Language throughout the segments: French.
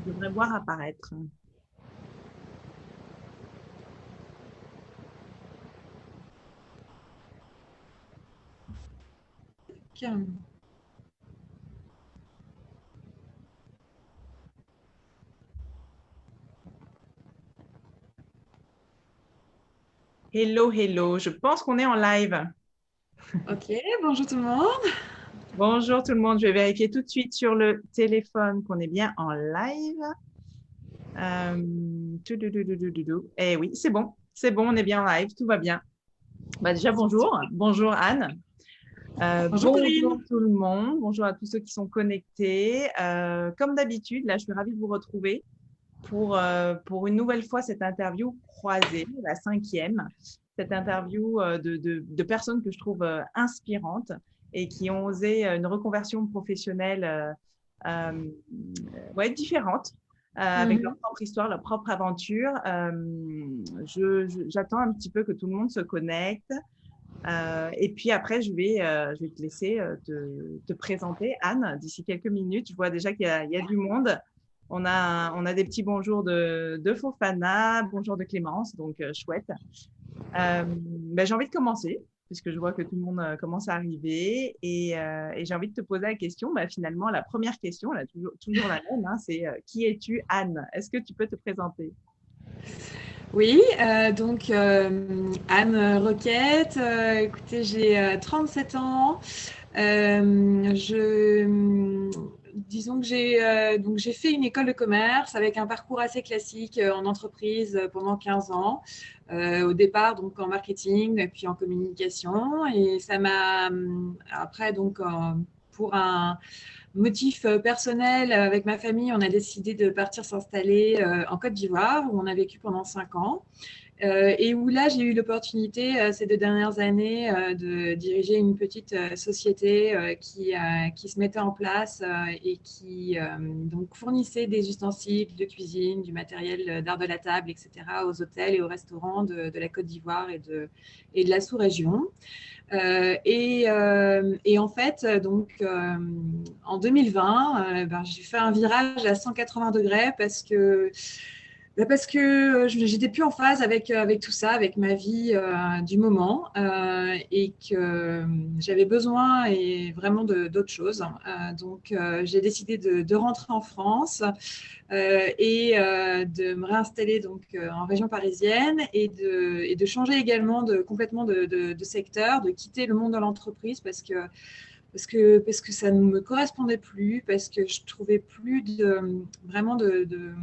Je devrais voir apparaître. Ok. Hello, hello. Je pense qu'on est en live. Ok, bonjour tout le monde. Bonjour tout le monde. Je vais vérifier tout de suite sur le téléphone qu'on est bien en live. Eh oui, c'est bon. C'est bon, on est bien en live. Tout va bien. Bah, déjà, bonjour. Bonjour Anne. Bonjour Bonjour Corinne. tout le monde. Bonjour à tous ceux qui sont connectés. Comme d'habitude, là, je suis ravie de vous retrouver pour une nouvelle fois cette interview croisée, la cinquième, cette interview de personnes que je trouve inspirantes et qui ont osé une reconversion professionnelle ouais, différente, avec leur Mhm. propre histoire, leur propre aventure. J'attends un petit peu que tout le monde se connecte. Et puis après, je vais te laisser te présenter, Anne, d'ici quelques minutes. Je vois déjà qu'il y a du monde. On a des petits bonjours de Fofana, bonjour de Clémence, donc chouette. Ben, j'ai envie de commencer, puisque je vois que tout le monde commence à arriver. Et j'ai envie de te poser la question. Ben, finalement, la première question, elle est toujours la même, hein, c'est qui es-tu, Anne? Est-ce que tu peux te présenter? Oui, Anne Roquette. Écoutez, j'ai 37 ans. Disons que j'ai fait une école de commerce avec un parcours assez classique en entreprise pendant 15 ans. Au départ, donc en marketing, puis en communication. Et ça m'a après pour un motif personnel, avec ma famille, on a décidé de partir s'installer en Côte d'Ivoire, où on a vécu pendant 5 ans. Et où là, j'ai eu l'opportunité ces 2 dernières années de diriger une petite société qui se mettait en place et qui donc fournissait des ustensiles de cuisine, du matériel d'art de la table, etc., aux hôtels et aux restaurants de la Côte d'Ivoire et de la sous-région. Et en fait, en 2020, j'ai fait un virage à 180 degrés parce que j'étais plus en phase avec tout ça, avec ma vie du moment, et que j'avais besoin et vraiment d'autres choses. J'ai décidé de rentrer en France et de me réinstaller en région parisienne et de changer également complètement de secteur, de quitter le monde de l'entreprise parce que ça ne me correspondait plus, parce que je trouvais plus vraiment de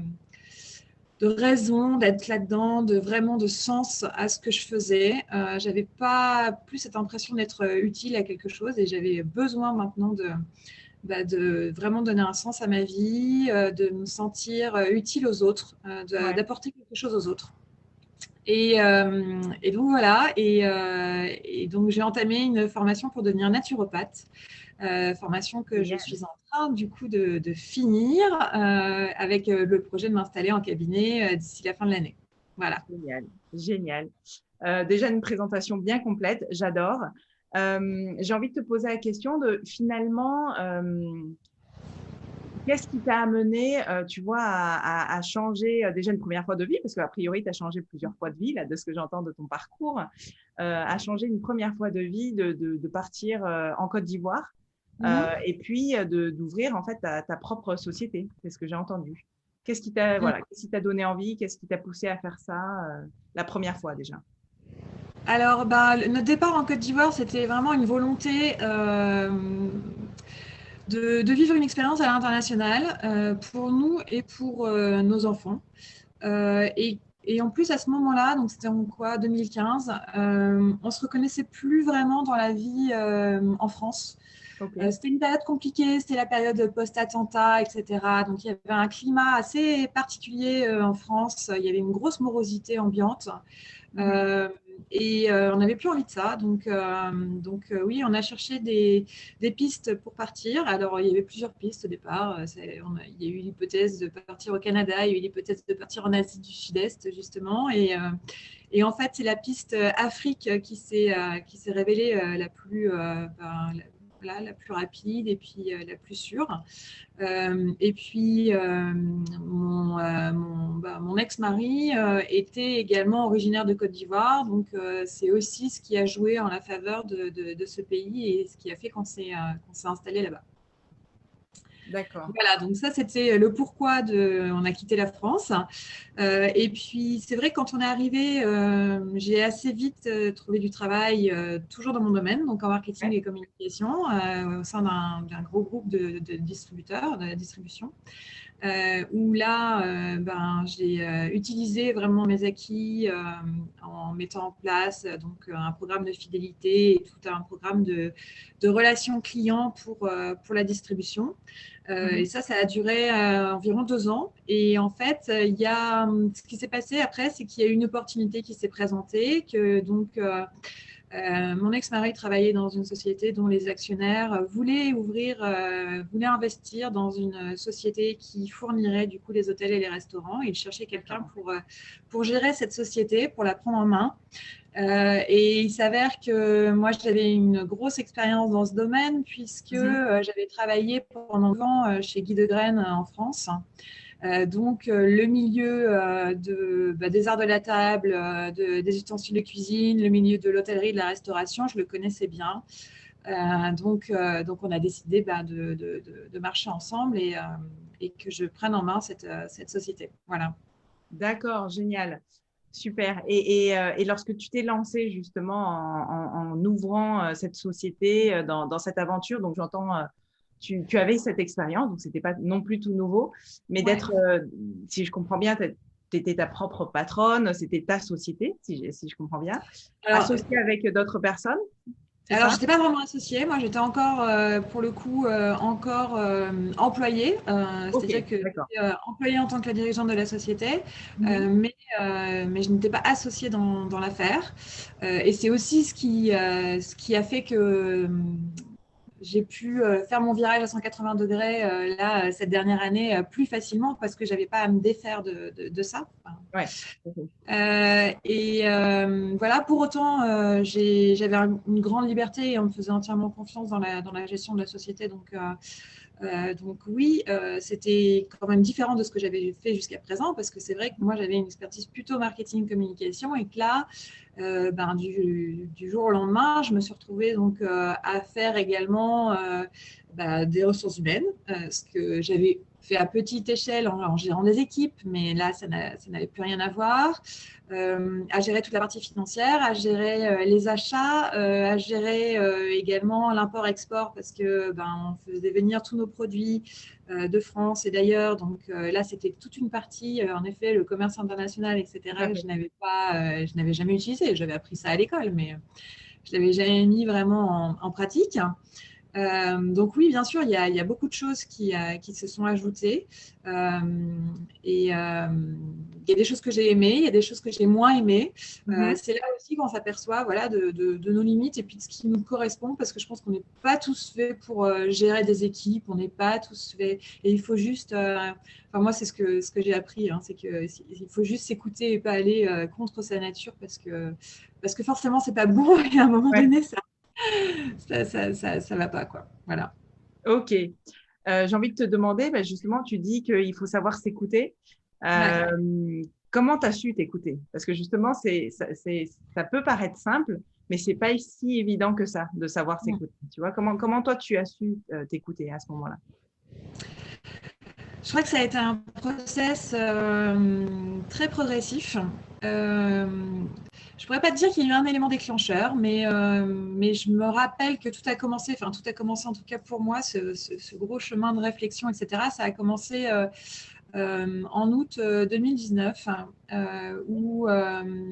raison d'être là-dedans, vraiment de sens à ce que je faisais. J'avais pas plus cette impression d'être utile à quelque chose et j'avais besoin maintenant de vraiment donner un sens à ma vie, de me sentir utile aux autres, Ouais, d'apporter quelque chose aux autres. Et donc voilà, et donc j'ai entamé une formation pour devenir naturopathe, formation que je génial. suis en train du coup de finir avec le projet de m'installer en cabinet d'ici la fin de l'année. Voilà. Génial, génial. Déjà une présentation bien complète, j'adore. J'ai envie de te poser la question de finalement, qu'est-ce qui t'a amené, tu vois, à changer déjà une première fois de vie, parce qu'a priori, tu as changé plusieurs fois de vie, là, de ce que j'entends de ton parcours, à changer une première fois de vie, de partir en Côte d'Ivoire, Mhm. et puis d'ouvrir en fait ta propre société, c'est ce que j'ai entendu. Qu'est-ce qui t'a, Mm. voilà, qu'est-ce qui t'a donné envie, qu'est-ce qui t'a poussé à faire ça la première fois déjà? Alors, notre départ en Côte d'Ivoire, c'était vraiment une volonté de vivre une expérience à l'international pour nous et pour nos enfants. Et en plus, à ce moment-là, donc c'était en quoi, 2015, on se reconnaissait plus vraiment dans la vie en France. Ok. C'était une période compliquée, c'était la période post-attentat, etc. Donc il y avait un climat assez particulier en France. Il y avait une grosse morosité ambiante. Mhm. Euh, on n'avait plus envie de ça. Oui, on a cherché des pistes pour partir. Alors, il y avait plusieurs pistes au départ. Il y a eu l'hypothèse de partir au Canada, il y a eu l'hypothèse de partir en Asie du Sud-Est, justement. Et en fait, c'est la piste Afrique qui s'est révélée voilà, la plus rapide et puis la plus sûre. Et puis, mon ex-mari était également originaire de Côte d'Ivoire. Donc, c'est aussi ce qui a joué en la faveur de ce pays et ce qui a fait qu'on s'est installé là-bas. D'accord. Voilà, donc ça, c'était le pourquoi on a quitté la France. Et puis, c'est vrai que quand on est arrivé, j'ai assez vite trouvé du travail, toujours dans mon domaine, donc en marketing Ouais. et communication, au sein d'un gros groupe de distributeurs, de la distribution. Où là, j'ai utilisé vraiment mes acquis en mettant en place donc, un programme de fidélité et tout un programme de relations clients pour la distribution. Et ça a duré environ 2 ans. Et en fait, ce qui s'est passé après, c'est qu'il y a eu une opportunité qui s'est présentée, que donc mon ex-mari travaillait dans une société dont les actionnaires voulaient investir dans une société qui fournirait du coup les hôtels et les restaurants. Ils cherchaient quelqu'un pour gérer cette société, pour la prendre en main. Et il s'avère que moi, j'avais une grosse expérience dans ce domaine puisque j'avais travaillé pendant 9 ans chez Guy Degraine en France. Donc, le milieu des arts de la table, des ustensiles de cuisine, le milieu de l'hôtellerie, de la restauration, je le connaissais bien. Donc, on a décidé de marcher ensemble et que je prenne en main cette société. Voilà. D'accord, génial. Super. Et lorsque tu t'es lancé justement en ouvrant cette société dans cette aventure, donc j'entends, tu avais cette expérience, donc c'était pas non plus tout nouveau, mais Ouais. d'être, si je comprends bien, tu étais ta propre patronne, c'était ta société, si je comprends bien, Alors, associée avec d'autres personnes, c'est Alors, ça? je n'étais pas vraiment associée. Moi, j'étais encore, pour le coup, encore employée. Ok, C'est-à-dire que d'accord. j'étais employée en tant que la dirigeante de la société, Mhm. mais je n'étais pas associée dans l'affaire. Et c'est aussi ce qui a fait que j'ai pu faire mon virage à 180 degrés là, cette dernière année plus facilement parce que je n'avais pas à me défaire de ça. Enfin, Ouais. Ok. voilà, pour autant, j'avais une grande liberté et on me faisait entièrement confiance dans la gestion de la société. Donc oui, c'était quand même différent de ce que j'avais fait jusqu'à présent parce que c'est vrai que moi, j'avais une expertise plutôt marketing-communication et que là, du jour au lendemain, je me suis retrouvée donc, à faire également des ressources humaines, ce que j'avais fait à petite échelle en gérant des équipes, mais là, ça n'avait plus rien à voir. À gérer toute la partie financière, à gérer les achats, à gérer également l'import-export parce que on faisait venir tous nos produits de France et d'ailleurs. Donc là, c'était toute une partie, en effet, le commerce international, Tout à etc. Que fait. je n'avais jamais utilisé. J'avais appris ça à l'école, mais je l'avais jamais mis vraiment en pratique. Donc oui, bien sûr, il y a beaucoup de choses qui se sont ajoutées. Euh, et il y a des choses que j'ai aimées, il y a des choses que j'ai moins aimées. Mhm. C'est là aussi qu'on s'aperçoit voilà, de nos limites et puis de ce qui nous correspond, parce que je pense qu'on n'est pas tous faits pour gérer des équipes, on n'est pas tous faits. Et il faut juste, enfin moi c'est ce que j'ai appris, hein, c'est qu'il faut juste s'écouter et pas aller contre sa nature, parce que forcément c'est pas bon et à un moment Ouais. donné ça va pas, quoi. Voilà. Ok. J'ai envie de te demander, bah, justement, tu dis qu'il faut savoir s'écouter. Ouais. Comment tu as su t'écouter? Parce que justement, ça peut paraître simple, mais c'est pas si évident que ça, de savoir s'écouter. Tu vois, comment toi, tu as su t'écouter à ce moment-là? Je crois que ça a été un process très progressif. Je pourrais pas te dire qu'il y a eu un élément déclencheur, mais je me rappelle que tout a commencé en tout cas pour moi, ce gros chemin de réflexion, etc. Ça a commencé en août 2019, où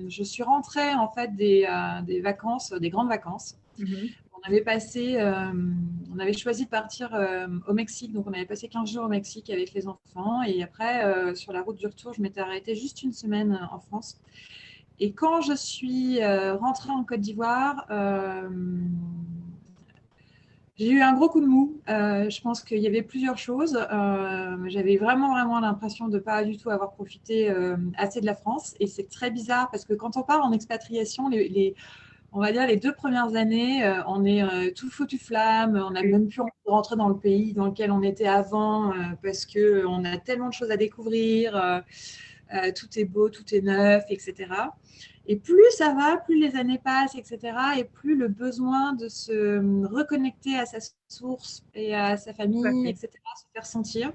je suis rentrée en fait des vacances, des grandes vacances. Mhm. On avait choisi de partir au Mexique, donc on avait passé 15 jours au Mexique avec les enfants. Et après, sur la route du retour, je m'étais arrêtée juste une semaine en France. Et quand je suis rentrée en Côte d'Ivoire, j'ai eu un gros coup de mou. Je pense qu'il y avait plusieurs choses. J'avais vraiment l'impression de ne pas du tout avoir profité assez de la France. Et c'est très bizarre parce que quand on part en expatriation, on va dire les 2 premières années, on est tout feu, tout flamme. On n'a même plus envie de rentrer dans le pays dans lequel on était avant parce qu'on a tellement de choses à découvrir. Tout est beau, tout est neuf, etc. Et plus ça va, plus les années passent, etc. Et plus le besoin de se reconnecter à sa source et à sa famille, etc., se faire sentir.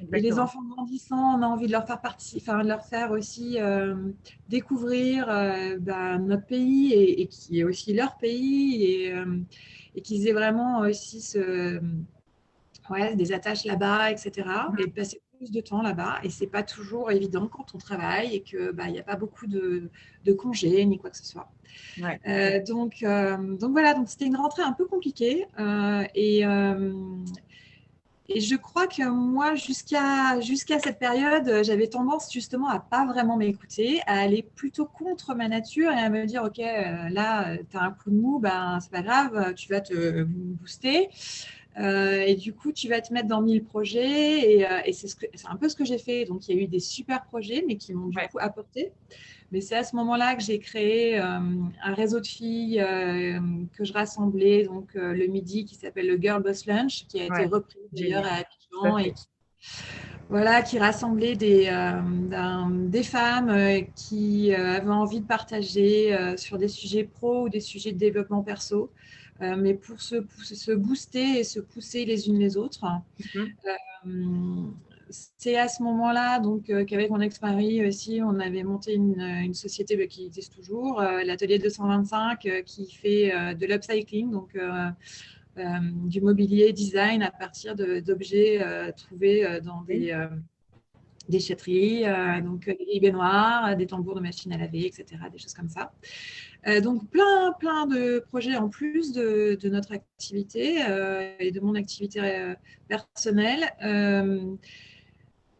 Exactement. Et les enfants grandissant, on a envie de leur faire de leur faire aussi découvrir notre pays et qui est aussi leur pays et qu'ils aient vraiment aussi des attaches là-bas, etc. Et de passer plus de temps là-bas. Et c'est pas toujours évident quand on travaille et que il n'y a pas beaucoup de congés ni quoi que ce soit. Ouais. Donc voilà, donc c'était une rentrée un peu compliquée et je crois que moi, jusqu'à cette période, j'avais tendance justement à pas vraiment m'écouter, à aller plutôt contre ma nature et à me dire, OK, là, tu as un coup de mou, ben, c'est pas grave, tu vas te booster. Et du coup, tu vas te mettre dans 1000 projets et c'est un peu ce que j'ai fait. Donc, il y a eu des super projets, mais qui m'ont du coup apporté. Mais c'est à ce moment-là que j'ai créé un réseau de filles que je rassemblais donc le midi qui s'appelle le Girl Boss Lunch, qui a été repris d'ailleurs à Abidjan et qui rassemblait des femmes qui avaient envie de partager sur des sujets pro ou des sujets de développement perso, mais pour se booster et se pousser les unes les autres. C'est à ce moment-là donc qu'avec mon ex-mari aussi, on avait monté une société qui existe toujours, l'atelier 225, qui fait de l'upcycling, donc du mobilier design à partir d'objets trouvés dans des déchetteries, donc des baignoires, des tambours de machine à laver, etc., des choses comme ça. Donc plein de projets en plus de notre activité et de mon activité personnelle.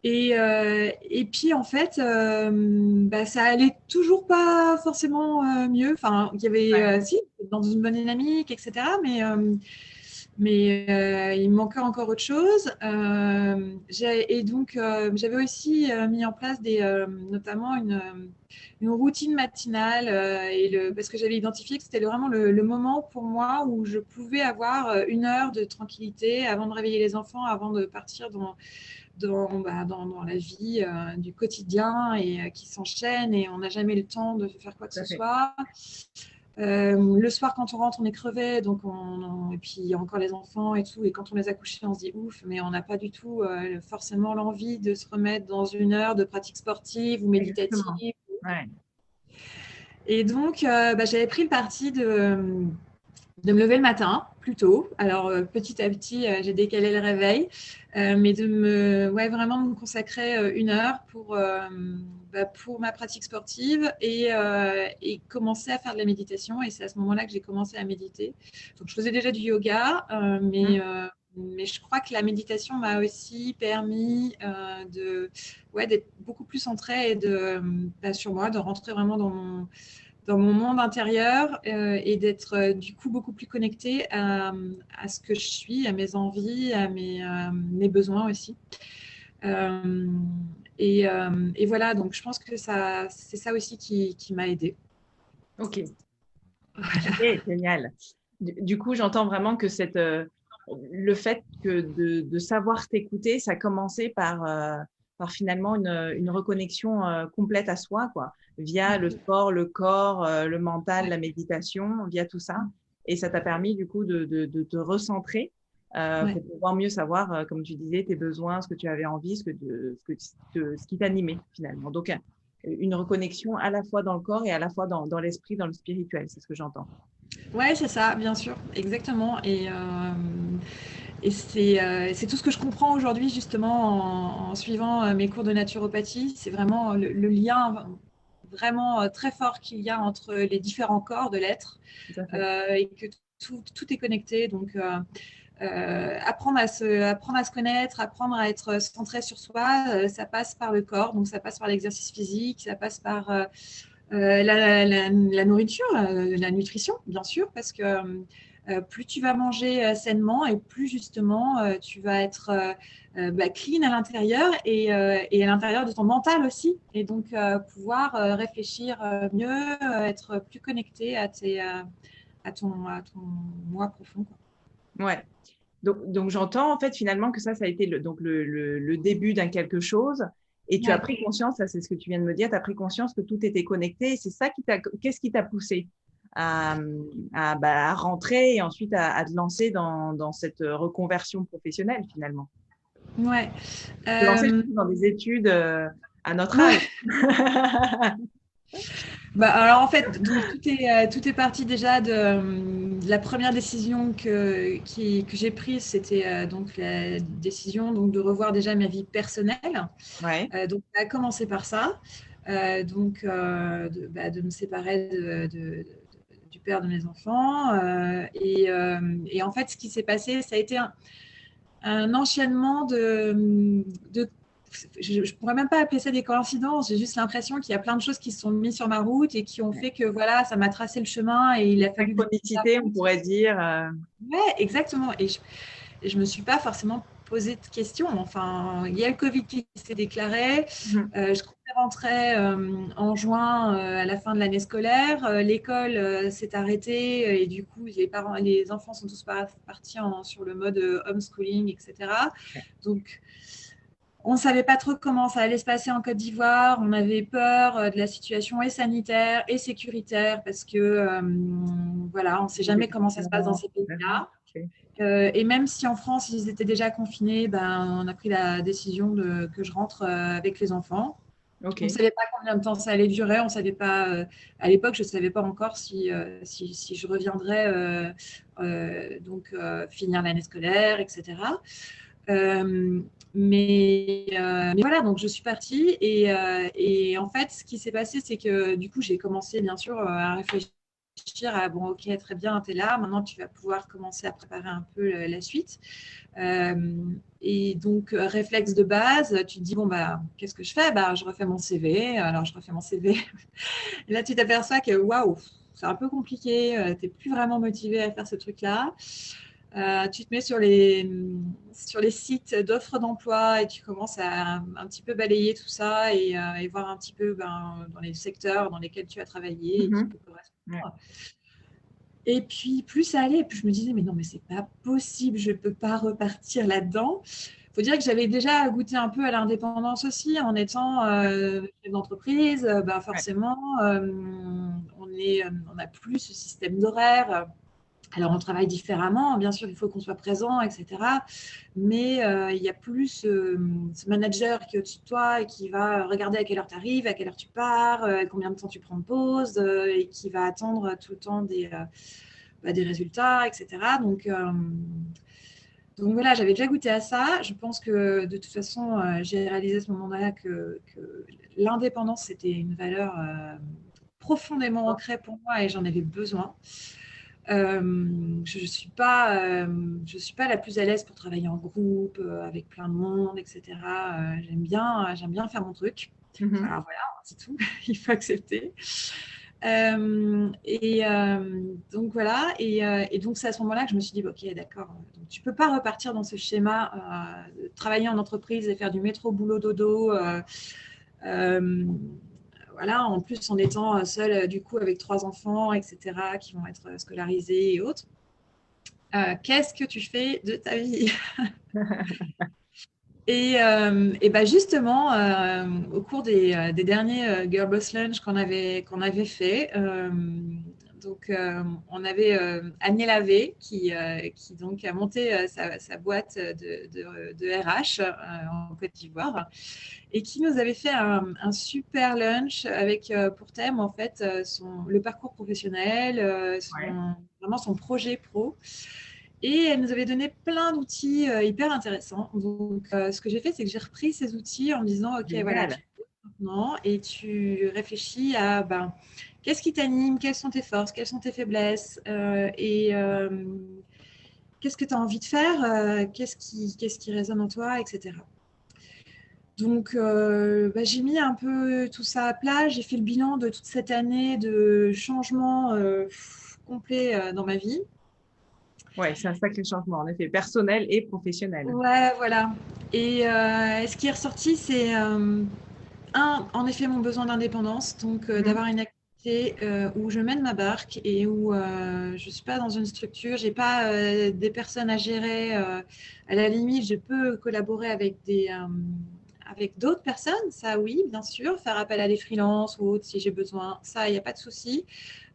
Et puis en fait, ça allait toujours pas forcément mieux. Enfin, il y avait si dans une bonne dynamique, etc. Mais il me manquait encore autre chose. Et donc j'avais aussi mis en place notamment une routine matinale parce que j'avais identifié que c'était vraiment le moment pour moi où je pouvais avoir 1 heure de tranquillité avant de réveiller les enfants, avant de partir dans la vie du quotidien et qui s'enchaîne et on n'a jamais le temps de faire quoi que ce soit. Le soir, quand on rentre, on est crevé, donc et puis il y a encore les enfants et tout, et quand on les a couchés, on se dit ouf, mais on n'a pas du tout forcément l'envie de se remettre dans 1 heure de pratique sportive ou méditative. Et donc, j'avais pris le parti de me lever le matin plus tôt. Alors, petit à petit, j'ai décalé le réveil, mais vraiment me consacrer 1 heure pour ma pratique sportive et commencer à faire de la méditation. Et c'est à ce moment-là que j'ai commencé à méditer. Donc, je faisais déjà du yoga, mais je crois que la méditation m'a aussi permis d'être beaucoup plus centrée et sur moi, de rentrer vraiment dans mon monde intérieur et d'être du coup beaucoup plus connectée à ce que je suis, à mes envies, à mes besoins aussi. Et voilà, donc je pense que c'est ça aussi qui m'a aidée. Ok. Voilà. Okay, génial. Du coup, j'entends vraiment que le fait de savoir t'écouter, ça a commencé par finalement une reconnexion complète à soi, quoi, via le sport, le corps, le mental, la méditation, via tout ça. Et ça t'a permis du coup de te recentrer pour pouvoir mieux savoir, comme tu disais, tes besoins, ce que tu avais envie, ce qui t'animait finalement. Donc, une reconnexion à la fois dans le corps et à la fois dans l'esprit, dans le spirituel, c'est ce que j'entends. Ouais, c'est ça, bien sûr, exactement. Et c'est tout ce que je comprends aujourd'hui, justement, en suivant mes cours de naturopathie. C'est vraiment le lien vraiment très fort qu'il y a entre les différents corps de l'être et que tout est connecté. Donc, apprendre à se connaître, apprendre à être centré sur soi, ça passe par le corps, donc ça passe par l'exercice physique, ça passe par la nourriture, la nutrition, bien sûr, parce que plus tu vas manger sainement et plus justement tu vas être clean à l'intérieur et à l'intérieur de ton mental aussi. Et donc pouvoir réfléchir mieux, être plus connecté à ton moi profond, quoi. Ouais. Donc j'entends en fait finalement que ça a été le début d'un quelque chose. Et tu as Ouais. pris conscience, ça c'est ce que tu viens de me dire, tu as pris conscience que tout était connecté. Et c'est ça qu'est-ce qui t'a poussé à rentrer et ensuite à te lancer dans cette reconversion professionnelle finalement. Ouais. Te lancer Euh, surtout dans des études à notre âge. ouais. Alors en fait, donc, tout est parti déjà de la première décision que j'ai prise, c'était donc la décision donc, de revoir déjà ma vie personnelle. Ouais. Donc ça a commencé par ça, de me séparer du père de mes enfants. Et en fait, ce qui s'est passé, ça a été un enchaînement de je ne pourrais même pas appeler ça des coïncidences. J'ai juste l'impression qu'il y a plein de choses qui se sont mises sur ma route et qui ont fait que voilà, ça m'a tracé le chemin et il a fallu que je prenne la Synchronicité, on route. pourrait dire. Ouais, exactement. Et je me suis pas forcément posé de questions. Enfin, il y a le Covid qui s'est déclaré. Mhm. Je comptais rentrer en juin à la fin de l'année scolaire. L'école s'est arrêtée et du coup, les enfants sont tous partis sur le mode homeschooling, etc. Donc, on ne savait pas trop comment ça allait se passer en Côte d'Ivoire. On avait peur de la situation et sanitaire et sécuritaire parce que voilà, on ne sait jamais comment ça se passe dans ces pays-là. Ok. Et même si en France, ils étaient déjà confinés, on a pris la décision que je rentre avec les enfants. Ok. On ne savait pas combien de temps ça allait durer. On savait pas, à l'époque, je ne savais pas encore si je reviendrais finir l'année scolaire, etc. Euh, mais voilà, donc je suis partie et en fait, ce qui s'est passé, c'est que du coup, j'ai commencé bien sûr à réfléchir à bon, ok, très bien, tu es là, maintenant tu vas pouvoir commencer à préparer un peu la suite. Et donc, réflexe de base, tu te dis, bon, qu'est-ce que je fais? Je refais mon CV. Alors, je refais mon CV. Et là, tu t'aperçois que, waouh, c'est un peu compliqué. Tu n'es plus vraiment motivé à faire ce truc-là. Tu te mets sur les sites d'offres d'emploi et tu commences à un petit peu balayer tout ça et voir un petit peu dans les secteurs dans lesquels tu as travaillé et qui Mhm. peut Ouais. correspondre. Et puis, plus ça allait, plus je me disais, mais non, mais c'est pas possible, je ne peux pas repartir là-dedans. Il faut dire que j'avais déjà goûté un peu à l'indépendance aussi, en étant chef d'entreprise. Ouais. Forcément, on n'a plus ce système d'horaire. Alors, on travaille différemment, bien sûr, il faut qu'on soit présent, etc. Mais il y a plus ce manager qui est au-dessus de toi et qui va regarder à quelle heure tu arrives, à quelle heure tu pars, combien de temps tu prends de pause et qui va attendre tout le temps des résultats, etc. Donc voilà, j'avais déjà goûté à ça. Je pense que de toute façon, j'ai réalisé à ce moment-là que l'indépendance, c'était une valeur profondément ancrée pour moi et j'en avais besoin. Je suis pas la plus à l'aise pour travailler en groupe avec plein de monde, etc. J'aime bien faire mon truc. Mhm. Alors voilà, c'est tout. Il faut accepter. Donc voilà. Et donc c'est à ce moment-là que je me suis dit, ok, d'accord. Donc tu peux pas repartir dans ce schéma, de travailler en entreprise et faire du métro boulot dodo. Euh, voilà, en plus en étant seule du coup avec 3 enfants, etc., qui vont être scolarisés et autres. Qu'est-ce que tu fais de ta vie? Justement, au cours des derniers Girl Boss Lunch qu'on avait fait, on avait Agnès Lavé qui donc a monté sa boîte de RH en Côte d'Ivoire et qui nous avait fait un super lunch avec pour thème en fait le parcours professionnel, Ouais. vraiment son projet pro. Et elle nous avait donné plein d'outils hyper intéressants. Donc, ce que j'ai fait, c'est que j'ai repris ces outils en me disant, OK, voilà, Génial. tu es maintenant et tu réfléchis à qu'est-ce qui t'anime, quelles sont tes forces, quelles sont tes faiblesses qu'est-ce que tu as envie de faire, qu'est-ce qui résonne en toi, etc. Donc, j'ai mis un peu tout ça à plat. J'ai fait le bilan de toute cette année de changement complet dans ma vie. Ouais, c'est un sacré changement, en effet, personnel et professionnel. Ouais, voilà. Et ce qui est ressorti, c'est en effet, mon besoin d'indépendance, donc Mhm. d'avoir une activité où je mène ma barque et où je ne suis pas dans une structure, j'ai pas des personnes à gérer. À la limite, je peux collaborer avec d'autres personnes, ça oui, bien sûr, faire appel à des freelances ou autres si j'ai besoin, ça, il n'y a pas de souci.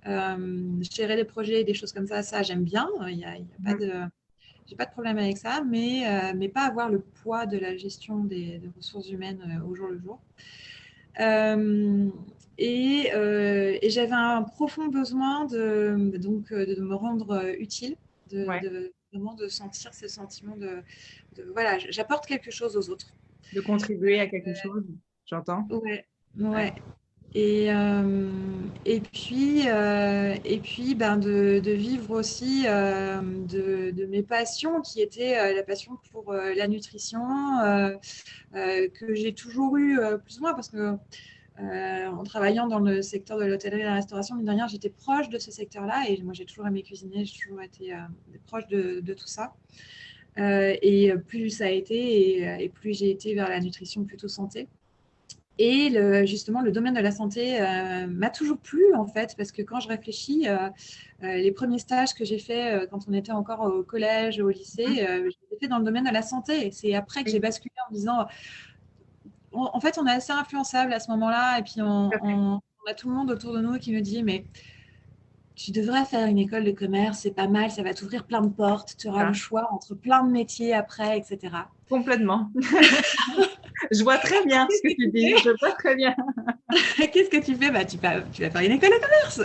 Gérer des projets, des choses comme ça j'aime bien. Il y a pas Mhm. de, j'ai pas de problème avec ça, mais pas avoir le poids de la gestion des ressources humaines au jour le jour. Euh, et j'avais un profond besoin de me rendre utile, Ouais, vraiment de sentir ce sentiment voilà, j'apporte quelque chose aux autres. de contribuer à quelque chose, j'entends. Ouais, Ouais. ouais. Et puis ben de vivre aussi de mes passions qui étaient la passion pour la nutrition que j'ai toujours eu plus ou moins parce que en travaillant dans le secteur de l'hôtellerie et de la restauration, mine de rien, j'étais proche de ce secteur-là et moi j'ai toujours aimé cuisiner, j'ai toujours été proche de tout ça. Et plus ça a été et plus j'ai été vers la nutrition plutôt santé. Et justement, le domaine de la santé m'a toujours plu en fait, parce que quand je réfléchis, les premiers stages que j'ai faits quand on était encore au collège, au Mhm. lycée, je les ai fait dans le domaine de la santé. Et c'est après que j'ai Oui, basculé en me disant, en fait, on est assez influençable à ce moment-là, et puis tout à fait. on a tout le monde autour de nous qui nous dit, mais tu devrais faire une école de commerce, c'est pas mal, ça va t'ouvrir plein de portes, tu auras le Ça, choix entre plein de métiers après, etc. complètement. Je vois très bien ce que tu dis. Je vois très bien. Qu'est-ce que tu fais? Bah, tu vas faire une école de commerce.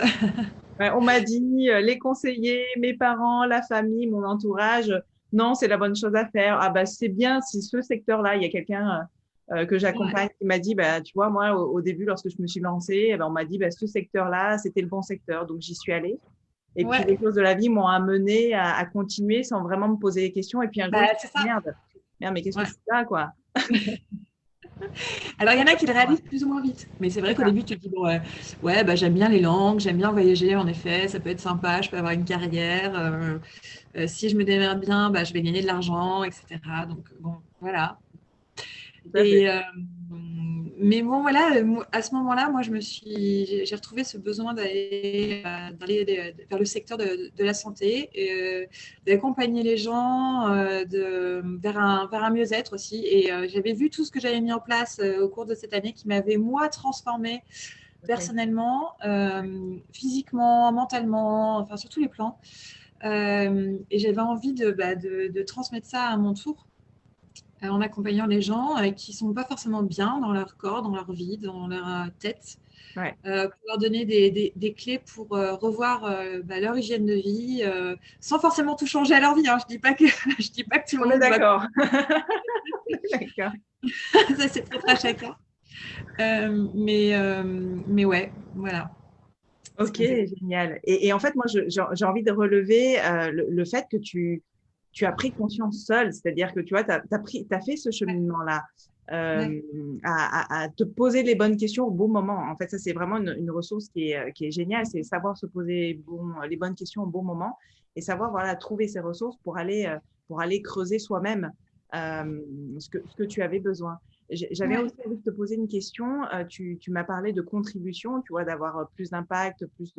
Ouais, on m'a dit, les conseillers, mes parents, la famille, mon entourage, non, c'est la bonne chose à faire. Ah bah c'est bien si ce secteur-là, il y a quelqu'un que Ouais, j'accompagne qui m'a dit, bah tu vois, moi au début, lorsque je me suis lancée, eh ben, on m'a dit, bah ce secteur-là, c'était le bon secteur, donc j'y suis allée. Et puis les ouais. choses de la vie m'ont amené à continuer sans vraiment me poser des questions. Et puis un jour, Bah, je me c'est suis dit, ça. merde, mais qu'est-ce que Ouais. je fais là, quoi? Alors, il y en a qui le Complètement, ouais. réalisent plus ou moins vite. Mais c'est vrai C'est qu'au ça. début, tu te dis, bon, ouais, bah, j'aime bien les langues, j'aime bien voyager, en effet, ça peut être sympa, je peux avoir une carrière. Si je me démerde bien, bah, je vais gagner de l'argent, etc. Donc, bon, voilà. Tout à fait. Et, mais bon, voilà, à ce moment-là, moi, j'ai retrouvé ce besoin d'aller vers le secteur de la santé, d'accompagner les gens vers un mieux-être aussi. Et j'avais vu tout ce que j'avais mis en place au cours de cette année qui m'avait, moi, transformée Tout à fait. personnellement, Ouais. physiquement, mentalement, enfin, sur tous les plans. Et j'avais envie de transmettre ça à mon tour en accompagnant les gens qui ne sont pas forcément bien dans leur corps, dans leur vie, dans leur tête, Ouais. pour leur donner des clés pour revoir leur hygiène de vie, sans forcément tout changer à leur vie. Hein. Je ne dis pas que, je dis pas que tout le On est monde doit. d'accord. D'accord. Ça, c'est propre à chacun. Mais ouais, voilà. C'est Ok, comme ça. génial. Et en fait, moi, j'ai envie de relever le fait que tu as pris conscience seul, c'est-à-dire que tu vois, t'as fait ce Ouais, cheminement-là, ouais, à te poser les bonnes questions au bon moment. En fait, ça, c'est vraiment une ressource qui est géniale, c'est savoir se poser les bonnes questions au bon moment et savoir voilà, trouver ces ressources pour aller creuser soi-même ce que tu avais besoin. J'avais ouais. aussi envie de te poser une question. Tu m'as parlé de contribution, tu vois, d'avoir plus d'impact, plus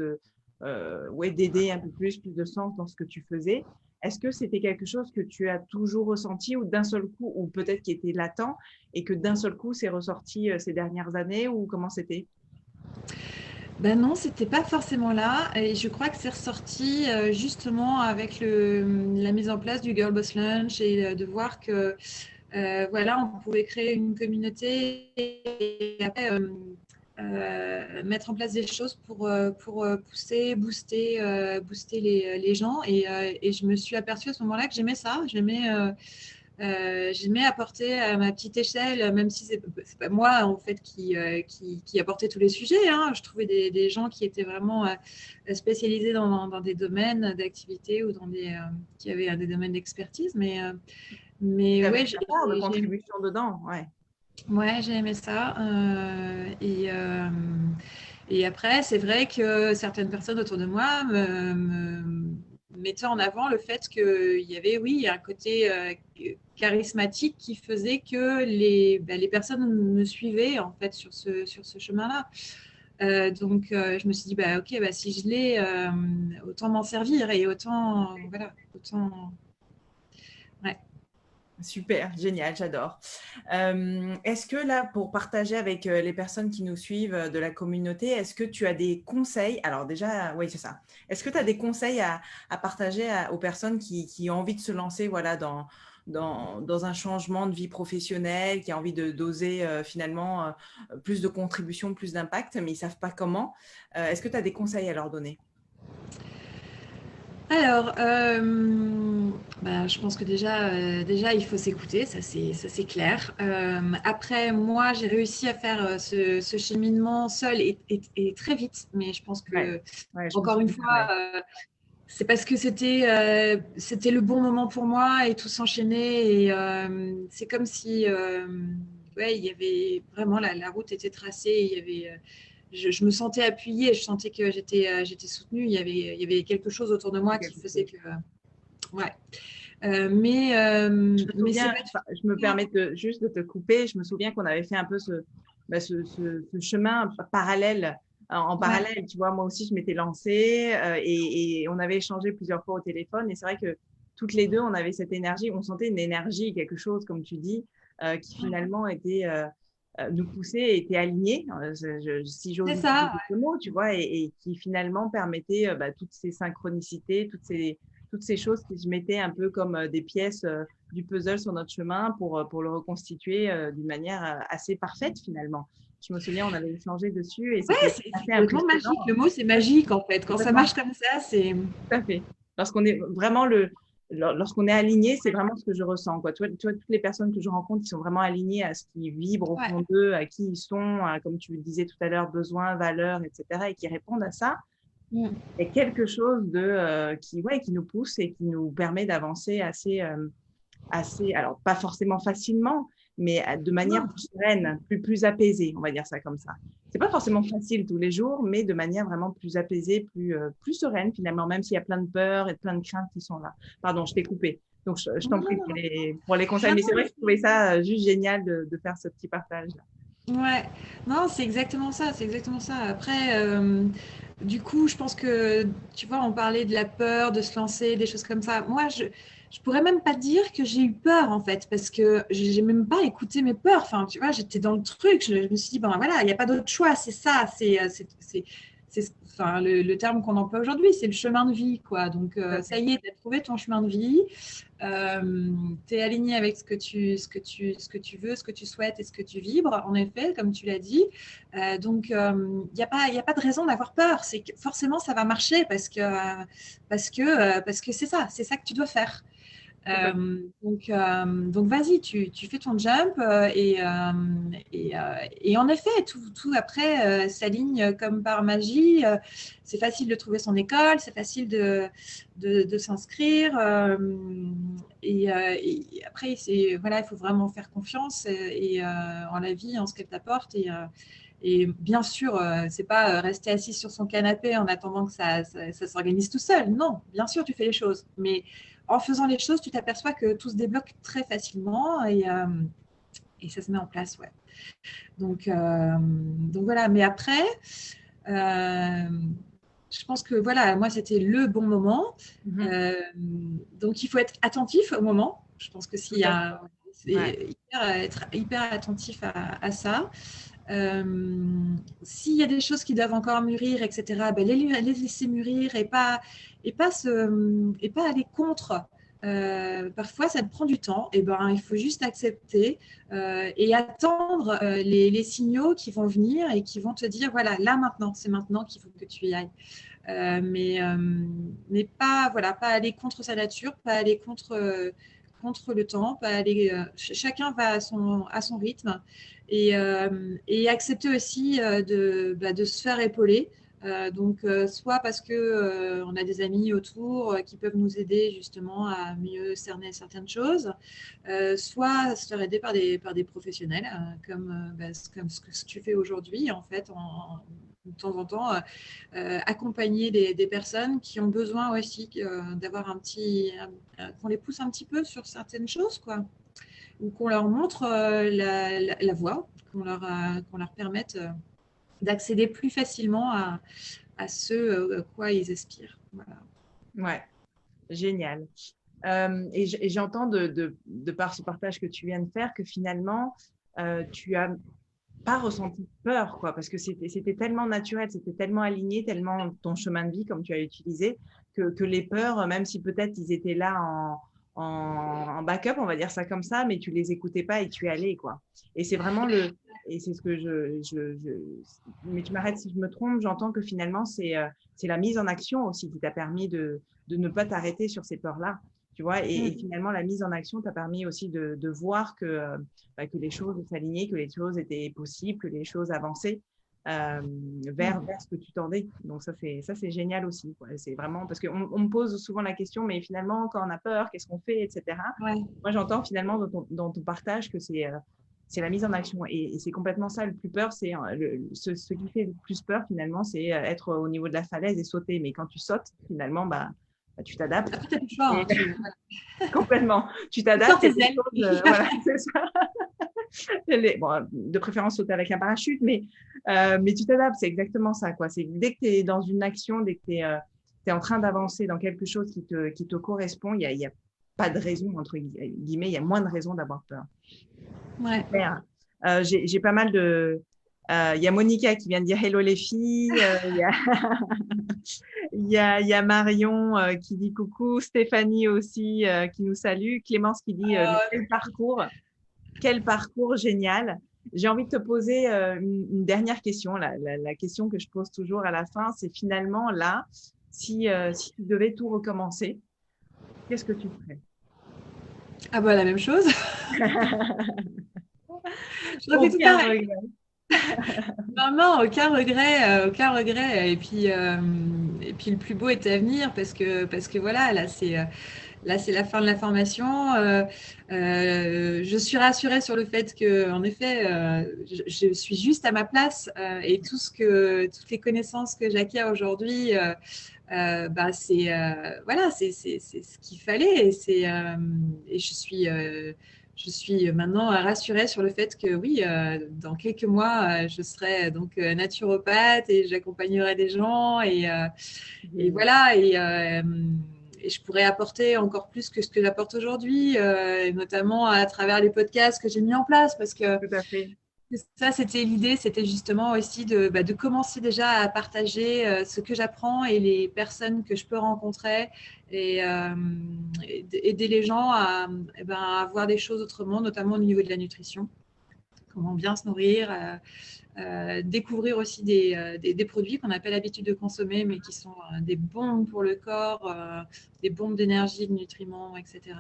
ouais, d'aider un peu plus de sens dans ce que tu faisais. Est-ce que c'était quelque chose que tu as toujours ressenti ou d'un seul coup, ou peut-être qui était latent et que d'un seul coup c'est ressorti ces dernières années ou comment c'était? Ben non, c'était pas forcément là. Et je crois que c'est ressorti justement avec la mise en place du Girl Boss Lunch et de voir que voilà, on pouvait créer une communauté et après mettre en place des choses pour pousser, booster les gens. Et je me suis aperçue à ce moment-là que j'aimais ça. J'aimais apporter à ma petite échelle, même si c'est pas moi en fait qui apportait tous les sujets. Hein. Je trouvais des gens qui étaient vraiment spécialisés dans des domaines d'activité ou qui avaient des domaines d'expertise. Mais Tu avais ouais, ta part de contribution dedans, ouais. j'ai aimé ça. Et après, c'est vrai que certaines personnes autour de moi mettait en avant le fait qu'il y avait, oui, un côté charismatique qui faisait que les personnes me suivaient en fait sur ce chemin-là. Donc, je me suis dit, bah, ok, bah, si je l'ai, autant m'en servir et autant, voilà, autant, ouais. Super, génial, j'adore. Est-ce que là, pour partager avec les personnes qui nous suivent de la communauté, est-ce que tu as des conseils? Alors déjà, oui, c'est ça. Est-ce que tu as des conseils à partager aux personnes qui ont envie de se lancer voilà, dans un changement de vie professionnelle, qui ont envie d'oser finalement plus de contribution, plus d'impact, mais ils ne savent pas comment? Est-ce que tu as des conseils à leur donner? Alors, bah, je pense que déjà, il faut s'écouter, ça c'est clair. Après, moi, j'ai réussi à faire ce cheminement seul et très vite, mais je pense Ouais, que, ouais, je me encore une souviens, fois, ouais. c'est parce que c'était le bon moment pour moi et tout s'enchaînait. Et c'est comme si ouais, il y avait vraiment la route était tracée. Il y avait, je me sentais appuyée, je sentais que j'étais soutenue. Il y avait quelque chose autour de moi qui Quelque faisait chose. que. Ouais. Mais, Je me mais c'est souviens, pas je me permets juste de te couper, je me souviens qu'on avait fait un peu ce chemin parallèle, en ouais, parallèle, tu vois, moi aussi je m'étais lancée et on avait échangé plusieurs fois au téléphone et c'est vrai que toutes les deux, on avait cette énergie, on sentait une énergie, quelque chose, comme tu dis, qui finalement était, nous poussait et était aligné, si j'ose c'est utiliser ça. ce mot, tu vois, et qui finalement permettait toutes ces synchronicités, toutes ces choses qui se mettaient un peu comme des pièces du puzzle sur notre chemin pour le reconstituer d'une manière assez parfaite finalement. Je me souviens, on avait échangé dessus et Ouais, c'était c'est assez complètement magique. impressionnant. Le mot, c'est magique en fait. Quand ça Complètement, marche comme ça, c'est. tout à fait. Lorsqu'on est vraiment lorsqu'on est aligné, c'est vraiment ce que je ressens, quoi. Tu vois, toutes les personnes que je rencontre qui sont vraiment alignées à ce qui vibre au Ouais. fond d'eux, à qui ils sont, comme tu le disais tout à l'heure, besoins, valeurs, etc., et qui répondent à ça, Mm. il y a quelque chose qui nous pousse et qui nous permet d'avancer alors pas forcément facilement, mais de manière Non. plus sereine, plus apaisée, on va dire ça comme ça. C'est pas forcément facile tous les jours, mais de manière vraiment plus apaisée, plus sereine finalement, même s'il y a plein de peurs et plein de craintes qui sont là. Pardon, je t'ai coupé. Donc, je Non, t'en non, prie non, pour les conseils. non, Mais non, c'est vrai mais que je trouvais ça juste génial de faire ce petit partage-là. ouais, non, c'est exactement ça, c'est exactement ça. Après, du coup, je pense que, tu vois, on parlait de la peur, de se lancer, des choses comme ça. Moi, je pourrais même pas dire que j'ai eu peur, en fait, parce que j'ai même pas écouté mes peurs. Enfin, tu vois, j'étais dans le truc. Je me suis dit, ben voilà, il n'y a pas d'autre choix, c'est ça, enfin, le terme qu'on emploie aujourd'hui, c'est le chemin de vie, quoi. Donc, Tout à ça fait. y est, tu as trouvé ton chemin de vie. Tu es aligné avec ce que tu veux, ce que tu souhaites et ce que tu vibres, en effet, comme tu l'as dit. Donc, il y a pas de raison d'avoir peur. C'est que forcément, ça va marcher parce que c'est ça que tu dois faire. Complètement. Donc vas-y, tu fais ton jump et en effet, tout après s'aligne comme par magie. C'est facile de trouver son école, c'est facile de s'inscrire. Et après, voilà, il faut vraiment faire confiance en la vie, en ce qu'elle t'apporte. Et bien sûr, c'est pas rester assis sur son canapé en attendant que ça s'organise tout seul. Non, bien sûr, tu fais les choses. Mais en faisant les choses, tu t'aperçois que tout se débloque très facilement et ça se met en place. Ouais. Donc voilà. Mais après, euh, je pense que voilà, moi, c'était le bon moment. Mhm. Euh, donc il faut être attentif au moment. Je pense que Tout à fait. Ouais. c'est être hyper attentif à ça. S'il y a des choses qui doivent encore mûrir, etc., ben les laisser mûrir et pas aller contre. Parfois, ça te prend du temps. Et ben, il faut juste accepter et attendre les signaux qui vont venir et qui vont te dire, voilà, là maintenant, c'est maintenant qu'il faut que tu y ailles. Mais pas, voilà, pas aller contre sa nature, pas aller contre le temps, pas aller, chacun va à son rythme et accepter aussi de se faire épauler. Soit parce que on a des amis autour qui peuvent nous aider justement à mieux cerner certaines choses, soit se faire aider par des professionnels comme ce que tu fais aujourd'hui en fait de temps en temps accompagner des personnes qui ont besoin aussi d'avoir qu'on les pousse un petit peu sur certaines choses, quoi, ou qu'on leur montre la voie, qu'on leur permette d'accéder plus facilement à ce à quoi ils aspirent. Voilà. Ouais, génial. Et j'entends de par ce partage que tu viens de faire que finalement, tu as pas ressenti peur, quoi, parce que c'était tellement naturel, c'était tellement aligné, tellement ton chemin de vie, comme tu as utilisé, que les peurs, même si peut-être ils étaient là en backup, on va dire ça comme ça, mais tu les écoutais pas et tu y allais, quoi. Et c'est vraiment et c'est ce que mais tu m'arrêtes si je me trompe, j'entends que finalement, c'est la mise en action aussi qui t'a permis de ne pas t'arrêter sur ces peurs-là. Tu vois, et finalement, la mise en action t'a permis aussi de voir que les choses s'alignaient, que les choses étaient possibles, que les choses avançaient vers ce que tu tendais. Donc ça, c'est génial aussi, quoi. C'est vraiment parce qu'on me pose souvent la question, mais finalement, quand on a peur, qu'est-ce qu'on fait, etc. Ouais. Moi, j'entends finalement dans ton partage que c'est la mise en action. Et c'est complètement ça, le plus peur, c'est ce qui fait le plus peur, finalement, c'est être au niveau de la falaise et sauter. Mais quand tu sautes, finalement, tu t'adaptes. Après, tu as du choix. Et, complètement. Tu t'adaptes. Tes ailes. Voilà, c'est ça. Bon, de préférence sauter avec un parachute, mais tu t'adaptes, c'est exactement ça, quoi. C'est dès que tu es dans une action, dès que tu es en train d'avancer dans quelque chose qui te correspond, il y a pas de raison, entre guillemets, il y a moins de raisons d'avoir peur. Ouais. J'ai pas mal de... Il y a Monica qui vient de dire hello les filles. Il y a Marion qui dit coucou. Stéphanie aussi qui nous salue. Clémence qui dit quel parcours génial. J'ai envie de te poser une dernière question. La question que je pose toujours à la fin, c'est finalement là, si tu devais tout recommencer, qu'est-ce que tu ferais? Ah bah la même chose. Je refais tout Aucun pareil. regret. Non, aucun regret, aucun regret. Et puis le plus beau est à venir parce que voilà, là c'est la fin de la formation. Je suis rassurée sur le fait que, en effet, je suis juste à ma place et toutes les connaissances que j'acquiers aujourd'hui, c'est voilà, c'est ce qu'il fallait. Et je suis maintenant rassurée sur le fait que oui, dans quelques mois, je serai donc naturopathe et j'accompagnerai des gens et voilà. Et je pourrais apporter encore plus que ce que j'apporte aujourd'hui, notamment à travers les podcasts que j'ai mis en place, parce que Tout à fait. ça, c'était l'idée, c'était justement aussi de commencer déjà à partager ce que j'apprends et les personnes que je peux rencontrer et aider les gens à voir des choses autrement, notamment au niveau de la nutrition, comment bien se nourrir, découvrir aussi des produits qu'on n'a pas l'habitude de consommer, mais qui sont des bombes pour le corps, des bombes d'énergie, de nutriments, etc.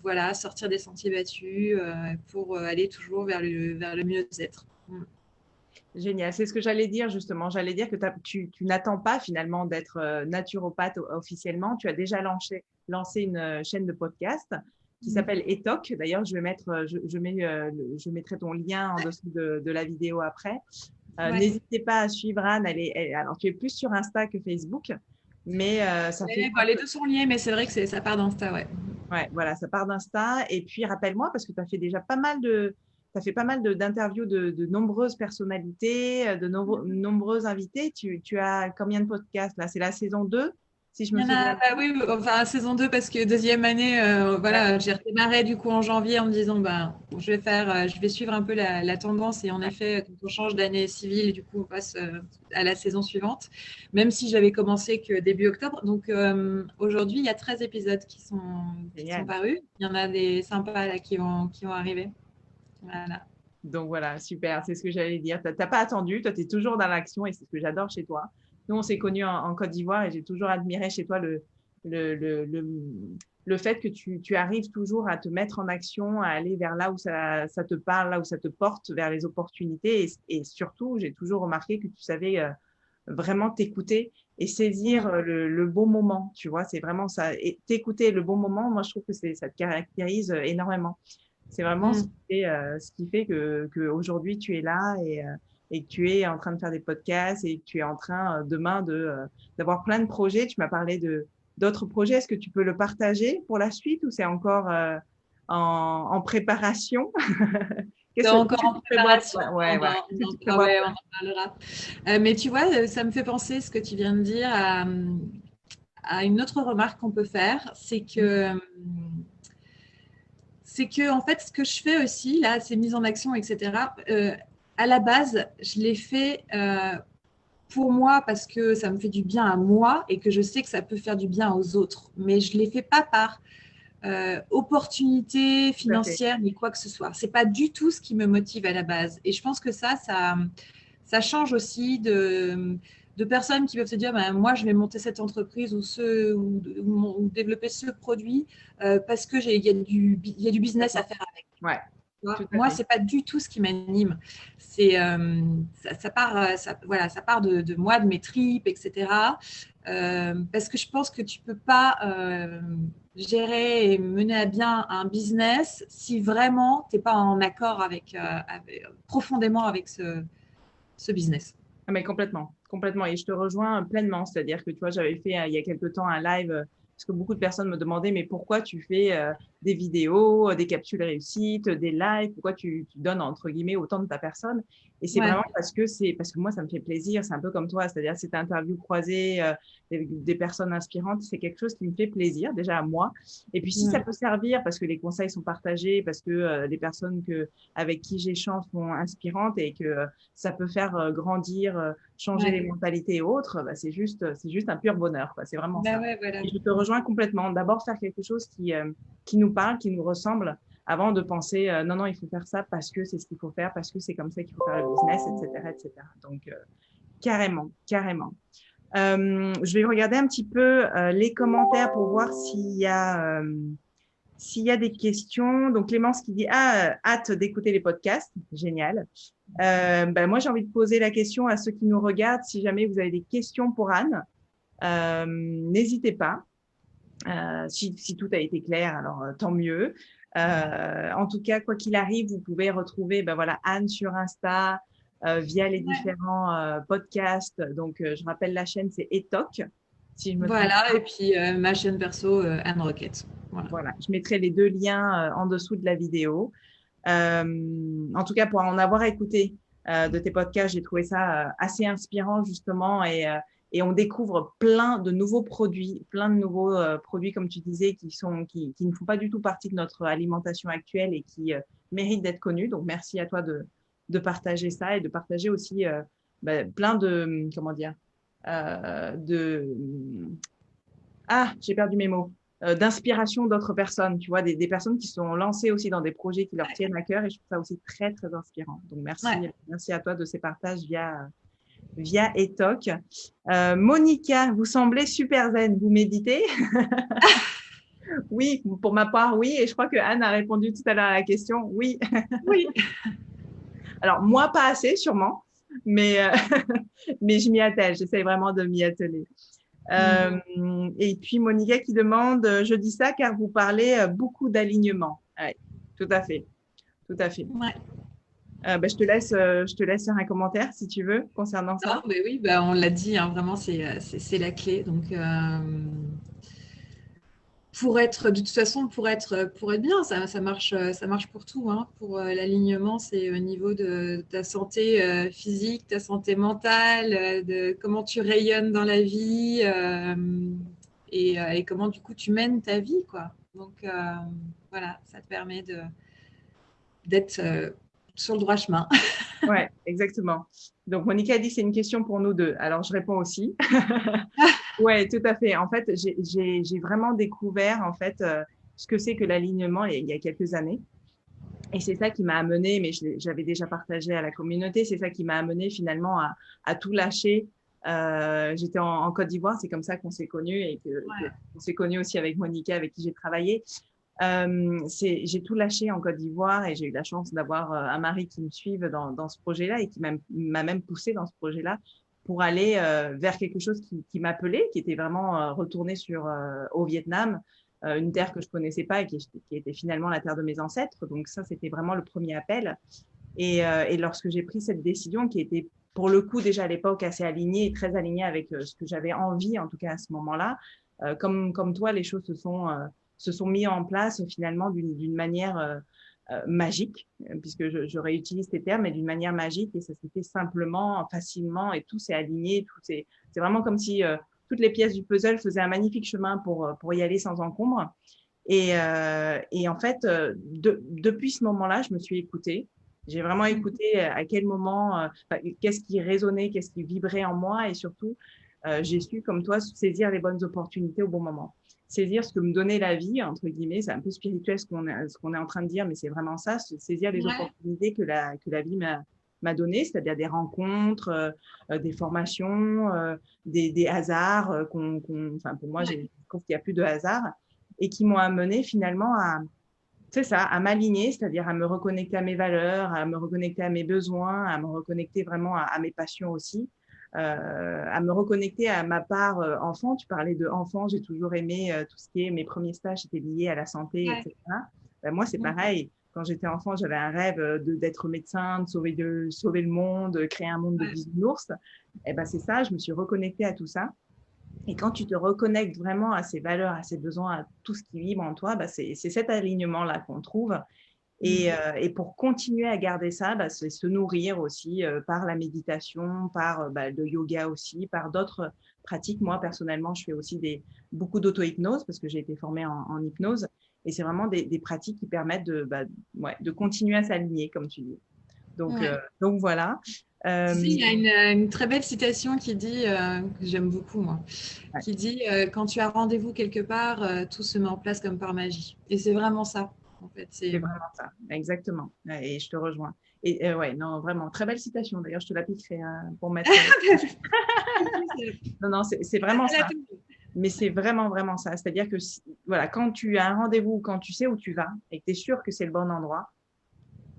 Voilà, sortir des sentiers battus pour aller toujours vers le mieux-être. Génial, c'est ce que j'allais dire justement. J'allais dire que tu n'attends pas finalement d'être naturopathe officiellement. Tu as déjà lancé une chaîne de podcast qui s'appelle ETOC. D'ailleurs, je mettrai ton lien en dessous de la vidéo après. Ouais. N'hésitez pas à suivre Anne. Alors, tu es plus sur Insta que Facebook, mais ça fait… Les deux sont liés, mais c'est vrai que ça part d'Insta, ouais. Ouais, voilà, ça part d'Insta. Et puis, rappelle-moi, parce que tu as fait déjà pas mal d'interviews de nombreuses personnalités, de nombreux invités. Tu as combien de podcasts là? C'est la saison 2, si je me souviens. Oui, enfin saison 2 parce que deuxième année, voilà, j'ai redémarré du coup en janvier en me disant je vais suivre un peu la tendance et en effet quand on change d'année civile, du coup on passe à la saison suivante, même si j'avais commencé que début octobre. Donc aujourd'hui il y a 13 épisodes qui sont parus. Il y en a des sympas là qui vont arriver. Voilà. Donc voilà, super, c'est ce que j'allais dire. Tu n'as pas attendu, toi tu es toujours dans l'action et c'est ce que j'adore chez toi. Nous, on s'est connus en Côte d'Ivoire et j'ai toujours admiré chez toi le fait que tu arrives toujours à te mettre en action, à aller vers là où ça te parle, là où ça te porte, vers les opportunités. Et surtout, j'ai toujours remarqué que tu savais vraiment t'écouter et saisir le bon moment. Tu vois, c'est vraiment ça. Et t'écouter le bon moment, moi, je trouve que ça te caractérise énormément. C'est vraiment ce qui fait que aujourd'hui tu es là et que tu es en train de faire des podcasts et que tu es en train demain d'avoir plein de projets. Tu m'as parlé d'autres projets. Est-ce que tu peux le partager pour la suite ou c'est encore en préparation? C'est Qu'est-ce que encore en tu prévois? préparation. Ouais, voilà. Qu'est-ce que tu prévois? Ouais, on en parlera. Mais tu vois, ça me fait penser ce que tu viens de dire à une autre remarque qu'on peut faire, c'est que en fait, ce que je fais aussi là, ces mises en action, etc. À la base, je l'ai fait pour moi parce que ça me fait du bien à moi et que je sais que ça peut faire du bien aux autres. Mais je ne les fais pas par opportunité Tout à fait. financière ni quoi que ce soit. C'est pas du tout ce qui me motive à la base. Et je pense que ça change aussi de personnes qui peuvent se dire ben, moi je vais monter cette entreprise ou développer ce produit parce que il y a du business à faire avec. Ouais, tout à Moi, fait. c'est pas du tout ce qui m'anime. C'est ça part, voilà, ça part de moi, de mes tripes, etc. Parce que je pense que tu peux pas gérer et mener à bien un business si vraiment tu n'es pas en accord profondément avec ce business. Ah, mais complètement, complètement. Et je te rejoins pleinement. C'est-à-dire que, tu vois, j'avais fait il y a quelque temps un live parce que beaucoup de personnes me demandaient, mais pourquoi tu fais des vidéos, des capsules réussites, des lives, pourquoi tu donnes, entre guillemets, autant de ta personne? Et c'est Ouais, vraiment parce que moi, ça me fait plaisir. C'est un peu comme toi. C'est-à-dire, cette interview croisée, des personnes inspirantes, c'est quelque chose qui me fait plaisir, déjà à moi. Et puis, si ça ouais, peut servir, parce que les conseils sont partagés, parce que les personnes avec qui j'échange sont inspirantes et que ça peut faire grandir, changer les ouais. mentalités et autres, bah, c'est juste un pur bonheur, quoi. C'est vraiment Ben ça. ouais, voilà. Et je te rejoins complètement. D'abord, faire quelque chose qui nous parle, qui nous ressemble, avant de penser non, non, il faut faire ça parce que c'est ce qu'il faut faire, parce que c'est comme ça qu'il faut faire le business, etc., etc. Donc, carrément, carrément. Je vais regarder un petit peu les commentaires pour voir s'il y a des questions. Donc, Clémence qui dit hâte d'écouter les podcasts. Génial. Ben, moi, j'ai envie de poser la question à ceux qui nous regardent. Si jamais vous avez des questions pour Anne, n'hésitez pas. Si tout a été clair, alors tant mieux. En tout cas, quoi qu'il arrive, vous pouvez retrouver ben voilà, Anne sur Insta via les Ouais. différents podcasts. Donc, je rappelle la chaîne, c'est Etoc, si je me trompe Voilà, pas. et puis ma chaîne perso, Anne Rocket. Voilà. Voilà, je mettrai les deux liens en dessous de la vidéo. En tout cas, pour en avoir écouté de tes podcasts, j'ai trouvé ça assez inspirant justement et on découvre plein de nouveaux produits, comme tu disais, qui ne font pas du tout partie de notre alimentation actuelle et qui méritent d'être connus. Donc, merci à toi de partager ça et de partager aussi plein de, comment dire, de, j'ai perdu mes mots. D'inspiration d'autres personnes, tu vois, des personnes qui sont lancées aussi dans des projets qui leur tiennent à cœur et je trouve ça aussi très, très inspirant. Donc, Ouais. merci à toi de ces partages via Etoc. Monica, vous semblez super zen. Vous méditez? Oui, pour ma part, oui. Et je crois que Anne a répondu tout à l'heure à la question. Oui. Oui. Alors, moi, pas assez, sûrement, mais, mais je m'y attelle. J'essaie vraiment de m'y atteler. Mm. Et puis Monica qui demande, je dis ça car vous parlez beaucoup d'alignement. Ouais, tout à fait, tout à fait. Ouais. Je te laisse faire un commentaire si tu veux concernant Non, ça. mais oui, bah, on l'a dit, hein, vraiment, c'est la clé. Donc, de toute façon, pour être bien, ça marche pour tout. Hein. Pour l'alignement, c'est au niveau de ta santé physique, ta santé mentale, de comment tu rayonnes dans la vie et comment du coup tu mènes ta vie, quoi. Donc, voilà, ça te permet d'être sur le droit chemin. Ouais, exactement. Donc Monica dit c'est une question pour nous deux. Alors je réponds aussi. Ouais, tout à fait. En fait, j'ai vraiment découvert en fait ce que c'est que l'alignement il y a quelques années. Et c'est ça qui m'a amené, mais j'avais déjà partagé à la communauté, c'est ça qui m'a amené finalement à tout lâcher. J'étais en Côte d'Ivoire, c'est comme ça qu'on s'est connus et Ouais. on s'est connus aussi avec Monica, avec qui j'ai travaillé. J'ai tout lâché en Côte d'Ivoire et j'ai eu la chance d'avoir un mari qui me suive dans ce projet-là et qui m'a même poussé dans ce projet-là pour aller vers quelque chose qui m'appelait, qui était vraiment retourné au Vietnam, une terre que je connaissais pas et qui était finalement la terre de mes ancêtres. Donc ça, c'était vraiment le premier appel. Et lorsque j'ai pris cette décision qui était pour le coup déjà à l'époque assez alignée et très alignée avec ce que j'avais envie, en tout cas à ce moment-là, comme toi, les choses se sont mises en place finalement d'une manière magique, puisque je réutilise tes termes, mais d'une manière magique, et ça s'est fait simplement, facilement, et tout s'est aligné, c'est vraiment comme si toutes les pièces du puzzle faisaient un magnifique chemin pour y aller sans encombre. Et en fait, depuis ce moment-là, je me suis écoutée. J'ai vraiment écouté à quel moment, qu'est-ce qui résonnait, qu'est-ce qui vibrait en moi, et surtout, j'ai su, comme toi, saisir les bonnes opportunités au bon moment. Saisir ce que me donnait la vie, entre guillemets, c'est un peu spirituel ce qu'on est en train de dire, mais c'est vraiment ça, saisir les opportunités que la vie m'a donné, c'est-à-dire des rencontres, des formations, des hasards, enfin, pour moi, je trouve qu'il n'y a plus de hasard, et qui m'ont amené finalement c'est ça, à m'aligner, c'est-à-dire à me reconnecter à mes valeurs, à me reconnecter à mes besoins, à me reconnecter vraiment à mes passions aussi, à me reconnecter à ma part enfant. Tu parlais de enfant, j'ai toujours aimé tout ce qui est, mes premiers stages étaient liés à la santé, etc. Moi, c'est pareil. Quand j'étais enfant, j'avais un rêve d'être médecin, de sauver le monde, de créer un monde de bisounours. Et ben, c'est ça, je me suis reconnectée à tout ça. Et quand tu te reconnectes vraiment à ces valeurs, à ces besoins, à tout ce qui vibre en toi, bah c'est cet alignement-là qu'on trouve. Et pour continuer à garder ça, bah, c'est se nourrir aussi par la méditation, par le yoga aussi, par d'autres pratiques. Moi, personnellement, je fais aussi beaucoup d'auto-hypnose parce que j'ai été formée en hypnose. Et c'est vraiment des pratiques qui permettent de continuer à s'aligner, comme tu dis. Donc voilà. Tu sais, il y a une très belle citation qui dit, que j'aime beaucoup moi, qui dit quand tu as rendez-vous quelque part, tout se met en place comme par magie. Et c'est vraiment ça, en fait. C'est vraiment ça, exactement. Et je te rejoins. Et ouais, non, vraiment, très belle citation. D'ailleurs, je te la piquerai pour mettre. Non, c'est vraiment ça. Mais c'est vraiment, vraiment ça. C'est-à-dire que voilà, quand tu as un rendez-vous, quand tu sais où tu vas et que tu es sûr que c'est le bon endroit,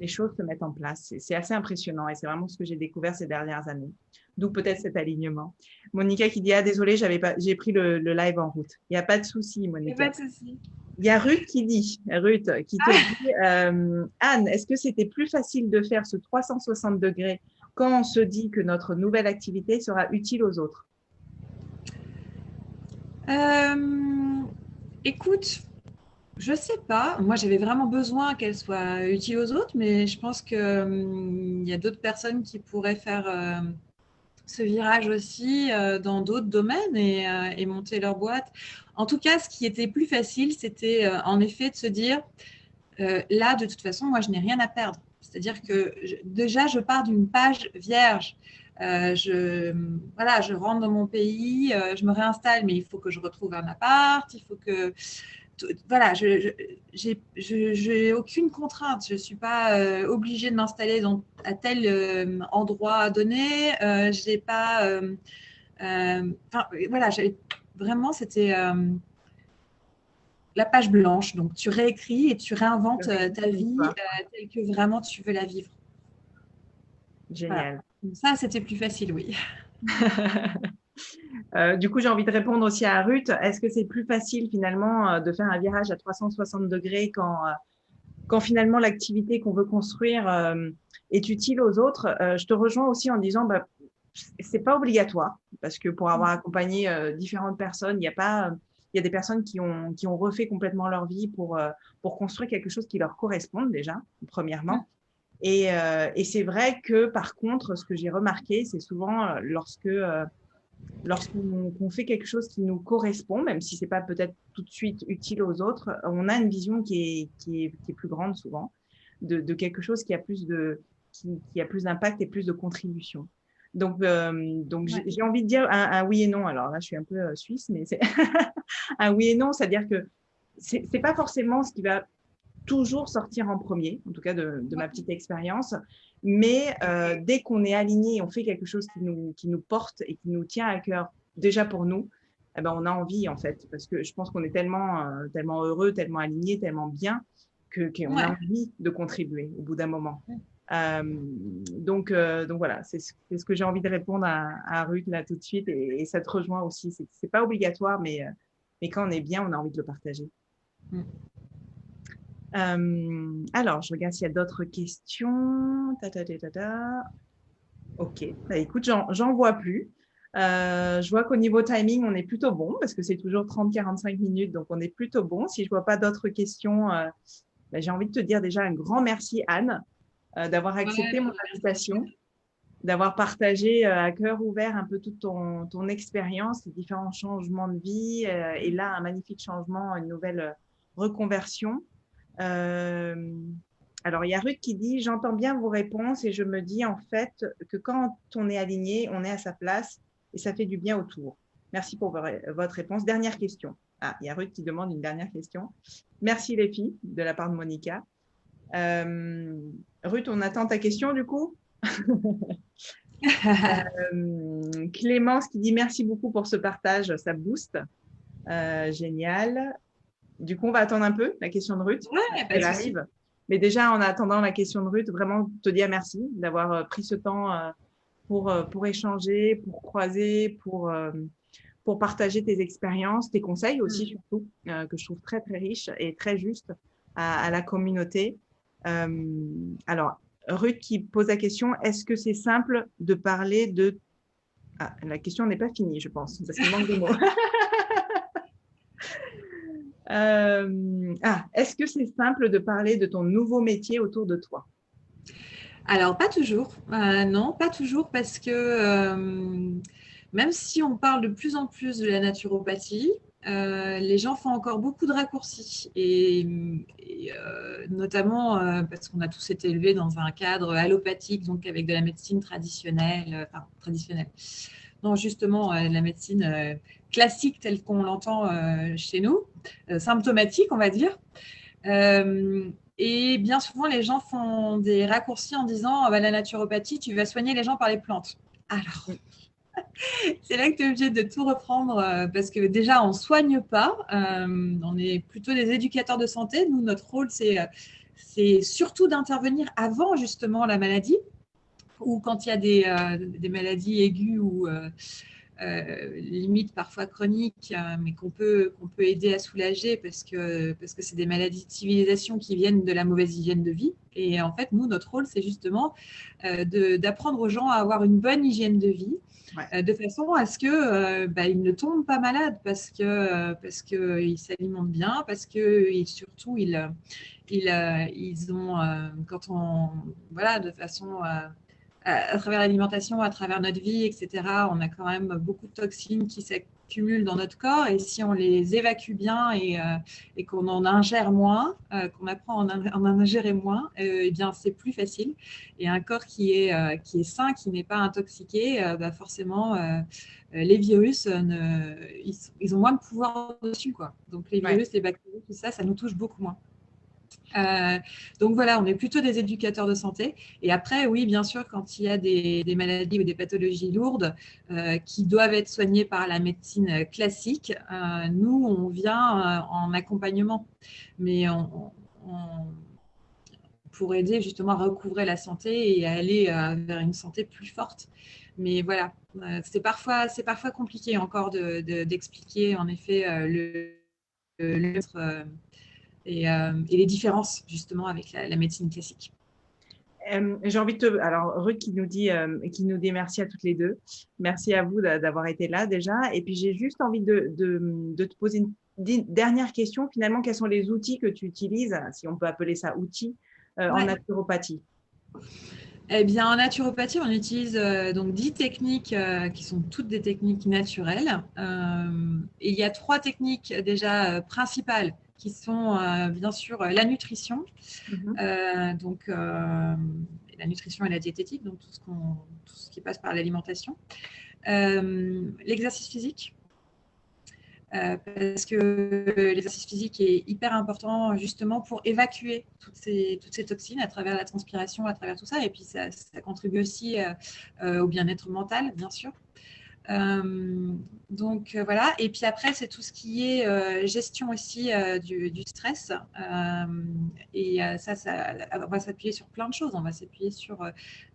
les choses se mettent en place. C'est assez impressionnant et c'est vraiment ce que j'ai découvert ces dernières années. D'où peut-être cet alignement. Monica qui dit désolée, j'ai pris le live en route. Il n'y a pas de souci, Monica. Il n'y a pas de souci. Il y a Ruth qui te dit Anne, est-ce que c'était plus facile de faire ce 360 degrés quand on se dit que notre nouvelle activité sera utile aux autres? Écoute, je sais pas. Moi, j'avais vraiment besoin qu'elle soit utile aux autres, mais je pense qu'il y a d'autres personnes qui pourraient faire ce virage aussi dans d'autres domaines et monter leur boîte. En tout cas, ce qui était plus facile, c'était en effet de se dire, là, de toute façon, moi, je n'ai rien à perdre. C'est-à-dire que déjà, je pars d'une page vierge. Je rentre dans mon pays, je me réinstalle, mais il faut que je retrouve un appart, il faut que voilà, je n'ai aucune contrainte. Je ne suis pas obligée de m'installer à tel endroit donné. J'ai pas. Voilà, vraiment, c'était la page blanche. Donc, tu réécris et tu réinventes ta vie telle que vraiment tu veux la vivre. Génial. Voilà. Ça, c'était plus facile, oui. Du coup, j'ai envie de répondre aussi à Ruth. Est-ce que c'est plus facile finalement de faire un virage à 360 degrés quand finalement l'activité qu'on veut construire est utile aux autres? Je te rejoins aussi en disant c'est pas obligatoire parce que pour avoir accompagné différentes personnes, il y a des personnes qui ont refait complètement leur vie pour construire quelque chose qui leur corresponde déjà, premièrement. Et c'est vrai que par contre, ce que j'ai remarqué, c'est souvent lorsqu'on fait quelque chose qui nous correspond, même si c'est pas peut-être tout de suite utile aux autres, on a une vision qui est plus grande souvent de quelque chose qui a plus d'impact et plus de contribution. Donc j'ai envie de dire un oui et non. Alors là, je suis un peu suisse, mais c'est un oui et non, c'est-à-dire que c'est pas forcément ce qui va toujours sortir en premier, en tout cas de ma petite expérience. Mais dès qu'on est aligné, on fait quelque chose qui nous porte et qui nous tient à cœur, déjà pour nous, eh ben, on a envie en fait, parce que je pense qu'on est tellement heureux, tellement aligné, tellement bien qu'on a envie de contribuer au bout d'un moment. Donc voilà, c'est ce que j'ai envie de répondre à Ruth là tout de suite, et ça te rejoint aussi. C'est pas obligatoire, mais quand on est bien, on a envie de le partager. Alors, je regarde s'il y a d'autres questions. Ok, bah, écoute, j'en vois plus. Je vois qu'au niveau timing, on est plutôt bon parce que c'est toujours 30-45 minutes, donc on est plutôt bon. Si je vois pas d'autres questions, bah, j'ai envie de te dire déjà un grand merci, Anne, d'avoir accepté mon invitation, d'avoir partagé à cœur ouvert un peu toute ton expérience, les différents changements de vie, et là, un magnifique changement, une nouvelle reconversion. Euh, alors, il y a Ruth qui dit, j'entends bien vos réponses et je me dis en fait que quand on est aligné, on est à sa place et ça fait du bien autour. Merci pour votre réponse. Dernière question. Ah, il y a Ruth qui demande une dernière question. Merci les filles, de la part de Monica. Ruth, on attend ta question du coup. Clémence qui dit merci beaucoup pour ce partage, ça booste. Génial. Du coup, on va attendre un peu la question de Ruth. Ouais, Elle arrive. Mais déjà, en attendant la question de Ruth, vraiment te dire merci d'avoir pris ce temps pour échanger, pour croiser, pour partager tes expériences, tes conseils aussi, surtout, que je trouve très, très riches et très justes à la communauté. Alors, Ruth qui pose la question, est-ce que c'est simple de parler de... Ah, la question n'est pas finie, je pense, parce qu'il manque des mots. Est-ce que c'est simple de parler de ton nouveau métier autour de toi? Alors, pas toujours. Non, pas toujours parce que même si on parle de plus en plus de la naturopathie, les gens font encore beaucoup de raccourcis et notamment parce qu'on a tous été élevés dans un cadre allopathique, donc avec de la médecine traditionnelle, enfin traditionnelle. Non, justement, la médecine classique telle qu'on l'entend chez nous, symptomatique, on va dire. Et bien souvent, les gens font des raccourcis en disant la naturopathie, tu vas soigner les gens par les plantes. Alors, c'est là que tu es obligé de tout reprendre parce que déjà, on ne soigne pas. On est plutôt des éducateurs de santé. Nous, notre rôle, c'est surtout d'intervenir avant justement la maladie ou quand il y a des maladies aiguës ou limite parfois chroniques, mais qu'on peut aider à soulager parce que c'est des maladies de civilisation qui viennent de la mauvaise hygiène de vie. Et en fait, nous, notre rôle, c'est justement d'apprendre aux gens à avoir une bonne hygiène de vie, de façon à ce que ils ne tombent pas malades parce que ils s'alimentent bien, parce que surtout ils ont quand on voilà de façon à travers l'alimentation, à travers notre vie, etc., on a quand même beaucoup de toxines qui s'accumulent dans notre corps. Et si on les évacue bien et qu'on en ingère moins, qu'on apprend à en ingérer moins, eh bien, c'est plus facile. Et un corps qui est sain, qui n'est pas intoxiqué, forcément, les virus, ils ont moins de pouvoir dessus, quoi. Donc, les virus, les bactéries, tout ça, ça nous touche beaucoup moins. Donc voilà, on est plutôt des éducateurs de santé. Et après, oui, bien sûr, quand il y a des maladies ou des pathologies lourdes qui doivent être soignées par la médecine classique, nous, on vient en accompagnement. Mais pour aider justement à recouvrer la santé et à aller vers une santé plus forte. Mais voilà, c'est parfois compliqué encore d'expliquer en effet et les différences justement avec la médecine classique. J'ai envie de Alors, Ruth qui nous dit merci à toutes les deux. Merci à vous d'avoir été là déjà. Et puis, j'ai juste envie de te poser une dernière question. Finalement, quels sont les outils que tu utilises, si on peut appeler ça outils, en naturopathie? Eh bien, en naturopathie, on utilise donc 10 techniques qui sont toutes des techniques naturelles. Et il y a 3 techniques déjà principales qui sont bien sûr la nutrition, donc la nutrition et la diététique, donc tout ce qui passe par l'alimentation, l'exercice physique, parce que l'exercice physique est hyper important justement pour évacuer toutes ces toxines à travers la transpiration, à travers tout ça, et puis ça contribue aussi au bien-être mental, bien sûr. Voilà. Et puis après, c'est tout ce qui est gestion aussi du stress. Ça, on va s'appuyer sur plein de choses. On va s'appuyer sur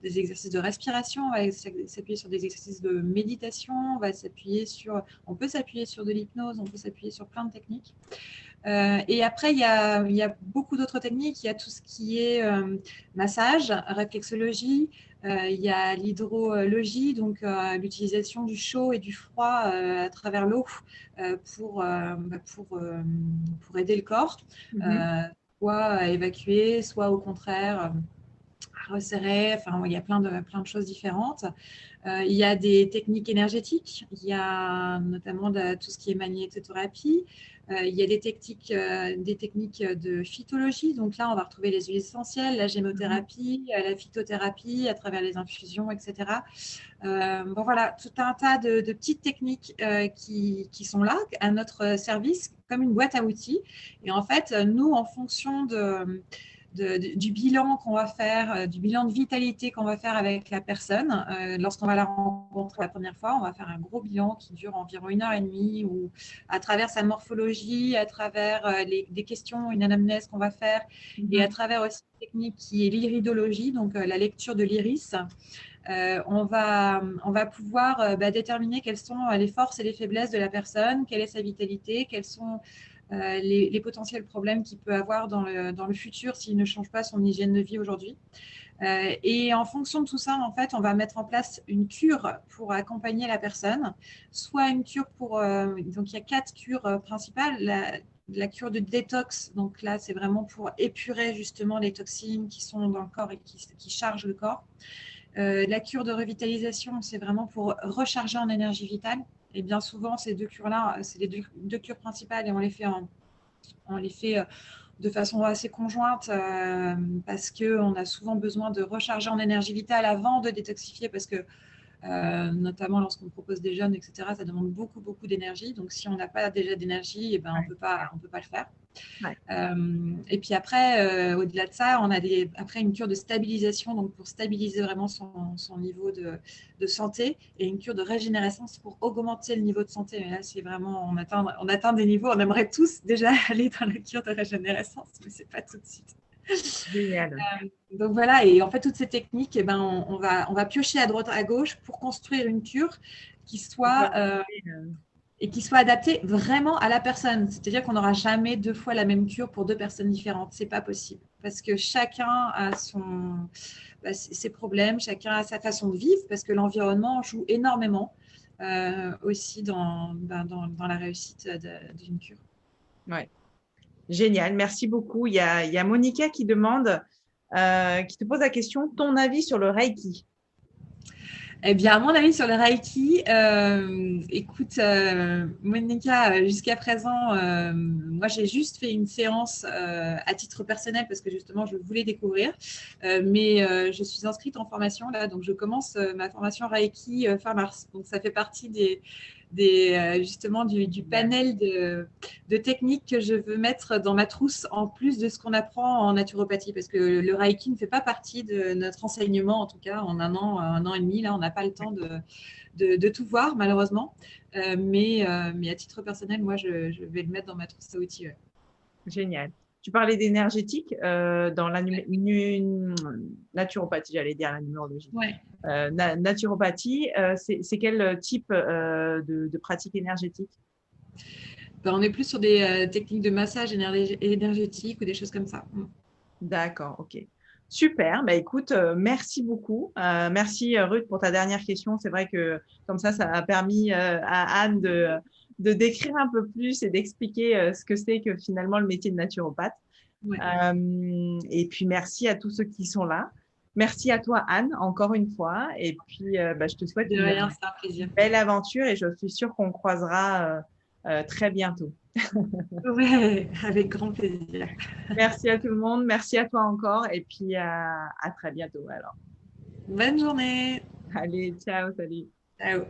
des exercices de respiration, on va s'appuyer sur des exercices de méditation, on peut s'appuyer sur de l'hypnose, on peut s'appuyer sur plein de techniques. Et après, il y a beaucoup d'autres techniques. Il y a tout ce qui est massage, réflexologie. Il y a l'hydrologie, donc l'utilisation du chaud et du froid à travers l'eau pour aider le corps, soit à évacuer, soit au contraire à resserrer. Enfin, il y a plein de choses différentes. Il y a des techniques énergétiques. Il y a notamment tout ce qui est magnétothérapie. Il y a des techniques de phytologie. Donc là, on va retrouver les huiles essentielles, la gémothérapie, la phytothérapie à travers les infusions, etc. Voilà, tout un tas de petites techniques qui sont là à notre service, comme une boîte à outils. Et en fait, nous, en fonction du bilan qu'on va faire, du bilan de vitalité qu'on va faire avec la personne. Lorsqu'on va la rencontrer la première fois, on va faire un gros bilan qui dure environ 1 heure et demie, où à travers sa morphologie, à travers des questions, une anamnèse qu'on va faire, et à travers aussi une technique qui est l'iridologie, donc la lecture de l'iris. On va pouvoir déterminer quelles sont les forces et les faiblesses de la personne, quelle est sa vitalité, quels sont les potentiels problèmes qu'il peut avoir dans le futur s'il ne change pas son hygiène de vie aujourd'hui. Et en fonction de tout ça, en fait, on va mettre en place une cure pour accompagner la personne, soit une cure donc il y a 4 cures principales. La cure de détox, donc là, c'est vraiment pour épurer justement les toxines qui sont dans le corps et qui chargent le corps. La cure de revitalisation, c'est vraiment pour recharger en énergie vitale. Et bien souvent, ces 2 cures-là, c'est les deux cures principales et on les fait de façon assez conjointe parce qu'on a souvent besoin de recharger en énergie vitale avant de détoxifier parce que notamment lorsqu'on propose des jeûnes, etc., ça demande beaucoup, beaucoup d'énergie. Donc, si on n'a pas déjà d'énergie, on ne peut pas le faire. Ouais. Et puis après, au-delà de ça, on a après une cure de stabilisation, donc pour stabiliser vraiment son niveau de santé, et une cure de régénérescence pour augmenter le niveau de santé. Mais là, c'est vraiment, on atteint des niveaux, on aimerait tous déjà aller dans la cure de régénérescence, mais ce n'est pas tout de suite. Génial. Donc voilà, et en fait, toutes ces techniques, on va piocher à droite, à gauche pour construire une cure qui soit adaptée vraiment à la personne. C'est-à-dire qu'on n'aura jamais 2 fois la même cure pour 2 personnes différentes. C'est pas possible parce que chacun a ses problèmes, chacun a sa façon de vivre parce que l'environnement joue énormément aussi dans la réussite d'une cure. Ouais. Génial, merci beaucoup. Il y a Monica qui demande, qui te pose la question, ton avis sur le Reiki? Eh bien, à mon avis sur le Reiki, écoute, Monica, jusqu'à présent, moi, j'ai juste fait une séance à titre personnel parce que justement, je voulais découvrir. Mais je suis inscrite en formation là, donc je commence ma formation Reiki fin mars. Donc, ça fait partie justement du panel de techniques que je veux mettre dans ma trousse en plus de ce qu'on apprend en naturopathie parce que le Reiki ne fait pas partie de notre enseignement, en tout cas en un an et demi. Là, on n'a pas le temps de tout voir malheureusement, mais à titre personnel, moi, je vais le mettre dans ma trousse à outils. Ouais. Génial. Tu parlais d'énergétique dans la naturopathie, j'allais dire la numérologie. Ouais. Naturopathie, c'est quel type de pratique énergétique? On est plus sur des techniques de massage énergétique ou des choses comme ça. D'accord, ok. Super, bah, écoute, merci beaucoup. Merci Ruth pour ta dernière question. C'est vrai que comme ça a permis à Anne de décrire un peu plus et d'expliquer ce que c'est que finalement le métier de naturopathe. Ouais. Et puis, merci à tous ceux qui sont là. Merci à toi, Anne, encore une fois. Et puis, je te souhaite une belle aventure et je suis sûre qu'on croisera très bientôt. Oui, avec grand plaisir. Merci à tout le monde. Merci à toi encore. Et puis, à très bientôt alors. Bonne journée. Allez, ciao, salut. Ciao.